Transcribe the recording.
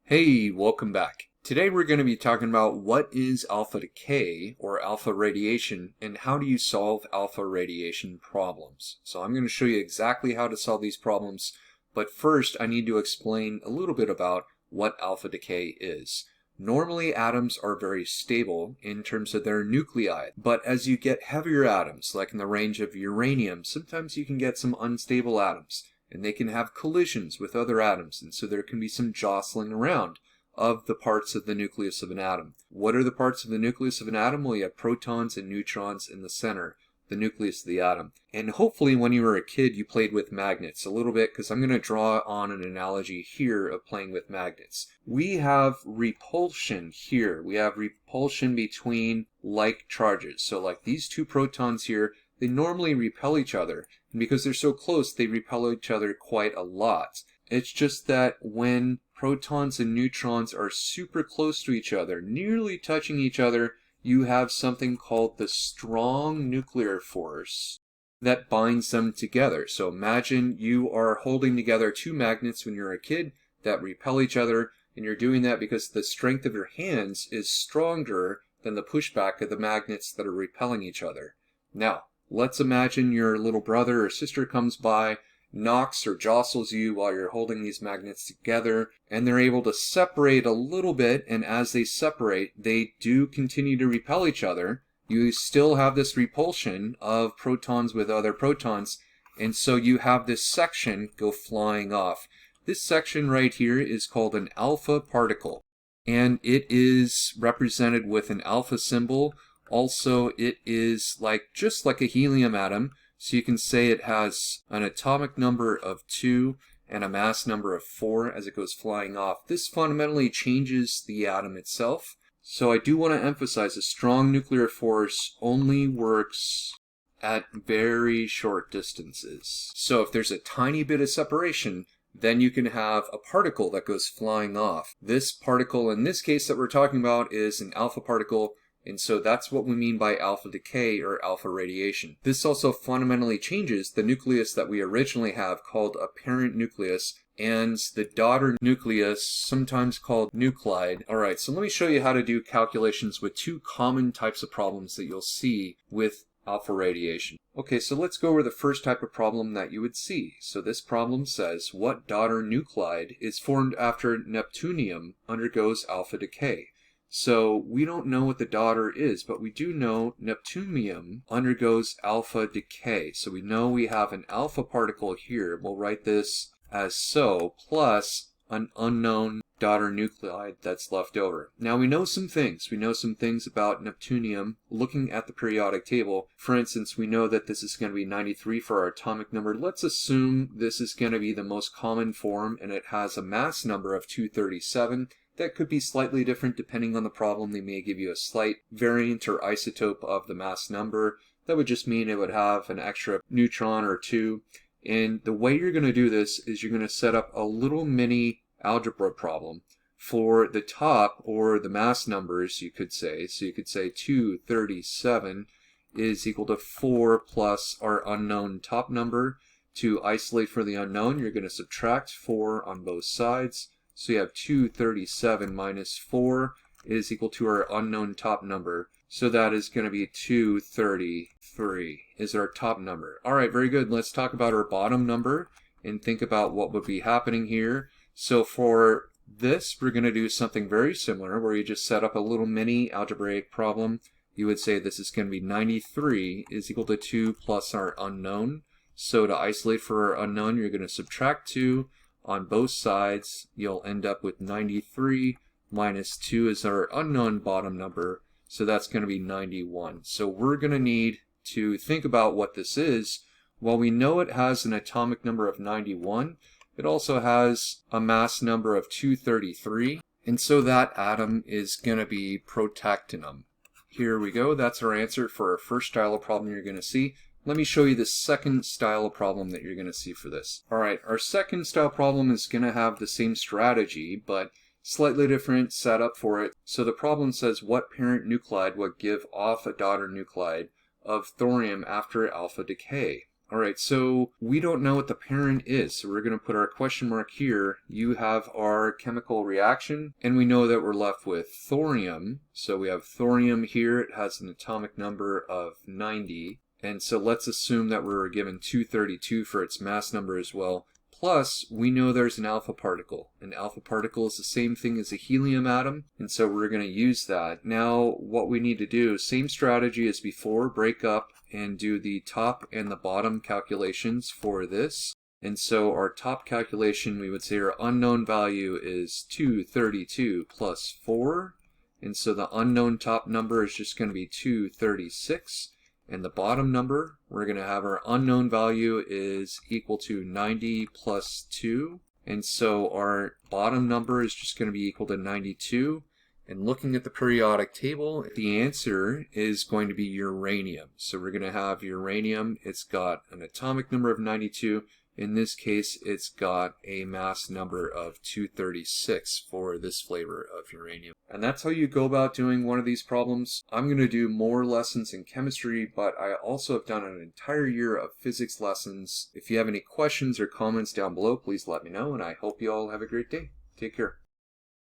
Hey, welcome back. Today we're going to be talking about what is alpha decay or alpha radiation and how do you solve alpha radiation problems. So I'm going to show you exactly how to solve these problems, but first I need to explain a little bit about what alpha decay is. Normally atoms are very stable in terms of their nuclei, but as you get heavier atoms, like in the range of uranium, sometimes you can get some unstable atoms. And they can have collisions with other atoms, and so there can be some jostling around of the parts of the nucleus of an atom. What are the parts of the nucleus of an atom? Well, you have protons and neutrons in the center, the nucleus of the atom. And hopefully when you were a kid you played with magnets a little bit, because I'm going to draw on an analogy here of playing with magnets. We have repulsion here. We have repulsion between like charges. So like these two protons here, they normally repel each other. And because they're so close, they repel each other quite a lot. It's just that when protons and neutrons are super close to each other, nearly touching each other, you have something called the strong nuclear force that binds them together. So imagine you are holding together two magnets when you're a kid that repel each other, and you're doing that because the strength of your hands is stronger than the pushback of the magnets that are repelling each other. Now, let's imagine your little brother or sister comes by, knocks or jostles you while you're holding these magnets together, and they're able to separate a little bit, and as they separate, they do continue to repel each other. You still have this repulsion of protons with other protons, and so you have this section go flying off. This section right here is called an alpha particle, and it is represented with an alpha symbol. Also, it is just like a helium atom, so you can say it has an atomic number of 2 and a mass number of 4 as it goes flying off. This fundamentally changes the atom itself. So I do want to emphasize a strong nuclear force only works at very short distances. So if there's a tiny bit of separation, then you can have a particle that goes flying off. This particle in this case that we're talking about is an alpha particle. And so that's what we mean by alpha decay or alpha radiation. This also fundamentally changes the nucleus that we originally have called a parent nucleus and the daughter nucleus, sometimes called nuclide. Alright, so let me show you how to do calculations with two common types of problems that you'll see with alpha radiation. Okay, so let's go over the first type of problem that you would see. So this problem says, what daughter nuclide is formed after neptunium undergoes alpha decay? So we don't know what the daughter is, but we do know neptunium undergoes alpha decay. So we know we have an alpha particle here. We'll write this as so, plus an unknown daughter nuclide that's left over. Now we know some things. We know some things about neptunium looking at the periodic table. For instance, we know that this is going to be 93 for our atomic number. Let's assume this is going to be the most common form and it has a mass number of 237. That could be slightly different depending on the problem. They may give you a slight variant or isotope of the mass number. That would just mean it would have an extra neutron or two. And the way you're going to do this is you're going to set up a little mini algebra problem for the top, or the mass numbers you could say. So you could say 237 is equal to 4 plus our unknown top number. To isolate for the unknown, you're going to subtract 4 on both sides. So you have 237 minus 4 is equal to our unknown top number. So that is going to be 233 is our top number. Alright, very good. Let's talk about our bottom number and think about what would be happening here. So for this, we're going to do something very similar where you just set up a little mini algebraic problem. You would say this is going to be 93 is equal to 2 plus our unknown. So to isolate for our unknown, you're going to subtract 2. On both sides, you'll end up with 93 minus 2 is our unknown bottom number, so that's going to be 91. So we're going to need to think about what this is. While we know it has an atomic number of 91, it also has a mass number of 233, and so that atom is going to be protactinium. Here we go, that's our answer for our first style of problem you're going to see. Let me show you the second style of problem that you're going to see for this. Alright, our second style problem is going to have the same strategy, but slightly different setup for it. So the problem says what parent nuclide would give off a daughter nuclide of thorium after alpha decay? All right, so we don't know what the parent is, so we're going to put our question mark here. You have our chemical reaction, and we know that we're left with thorium. So we have thorium here. It has an atomic number of 90. And so let's assume that we're given 232 for its mass number as well. Plus, we know there's an alpha particle. An alpha particle is the same thing as a helium atom, and so we're going to use that. Now, what we need to do, same strategy as before, break up and do the top and the bottom calculations for this. And so our top calculation, we would say our unknown value is 232 plus 4. And so the unknown top number is just going to be 236. And the bottom number, we're going to have our unknown value is equal to 90 plus 2. And so our bottom number is just going to be equal to 92. And looking at the periodic table, the answer is going to be uranium. So we're going to have uranium. It's got an atomic number of 92. In this case, it's got a mass number of 236 for this flavor of uranium. And that's how you go about doing one of these problems. I'm going to do more lessons in chemistry, but I also have done an entire year of physics lessons. If you have any questions or comments down below, please let me know, and I hope you all have a great day. Take care.